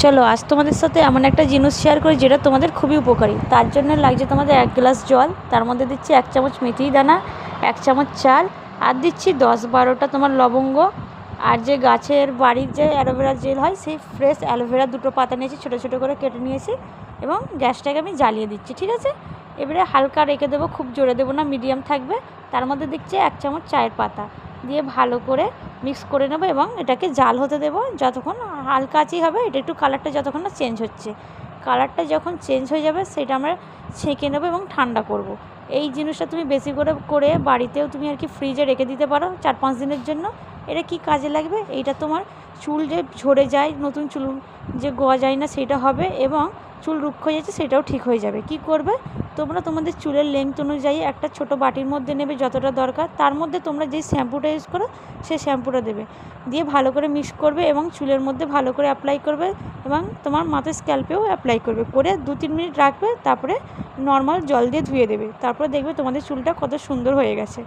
চলো আজ তোমাদের সাথে এমন একটা জিনিস শেয়ার করি যেটা তোমাদের খুবই উপকারী। তার জন্য লাগছে তোমাদের 1 গ্লাস জল, তার মধ্যে দিচ্ছি 1 চামচ মেথি দানা, 1 চামচ চাল, আর দিচ্ছি 10-12টা তোমার লবঙ্গ, আর যে গাছের বাড়ির যে অ্যালোভেরা জেল হয় সেই ফ্রেশ অ্যালোভেরা 2টো পাতা নিয়েছি, ছোটো ছোটো করে কেটে নিয়েছি এবং গ্যাসটাকে আমি জ্বালিয়ে দিচ্ছি। ঠিক আছে, এবারে হালকা রেখে দেবো, খুব জোরে দেবো না, মিডিয়াম থাকবে। তার মধ্যে দিচ্ছি 1 চামচ চায়ের পাতা দিয়ে ভালো করে মিক্স করে নেবো এবং এটাকে জাল হতে দেবো যতক্ষণ, হালকা আঁচেই হবে। এটা একটু কালারটা যতক্ষণ না চেঞ্জ হচ্ছে, কালারটা যখন চেঞ্জ হয়ে যাবে সেটা আমরা ছেঁকে নেবো এবং ঠান্ডা করব। এই জিনিসটা তুমি বেশি করে করে বাড়িতেও তুমি আর কি ফ্রিজে রেখে দিতে পারো 4-5 দিনের জন্য। এটা কি কাজে লাগবে, এইটা তোমার চুল যে ঝরে যায়, নতুন চুল যে গজায় না সেটা হবে, এবং চুল রুক্ষ হয়ে যাচ্ছে সেটাও ঠিক হয়ে যাবে। কি করবে তোমরা, তোমাদের চুলের লেন্থ অনুযায়ী একটা ছোট বাটির মধ্যে নেবে যতটা দরকার, তার মধ্যে তোমরা যেই শ্যাম্পুটা ইউজ করো সেই শ্যাম্পুটা দেবে, দিয়ে ভালো করে মিক্স করবে এবং চুলের মধ্যে ভালো করে অ্যাপ্লাই করবে এবং তোমার মাথার স্ক্যাল্পেও অ্যাপ্লাই করবে, করে 2-3 মিনিট রাখবে, তারপরে নর্মাল জল দিয়ে ধুয়ে দেবে। তারপরে দেখবে তোমাদের চুলটা কত সুন্দর হয়ে গেছে।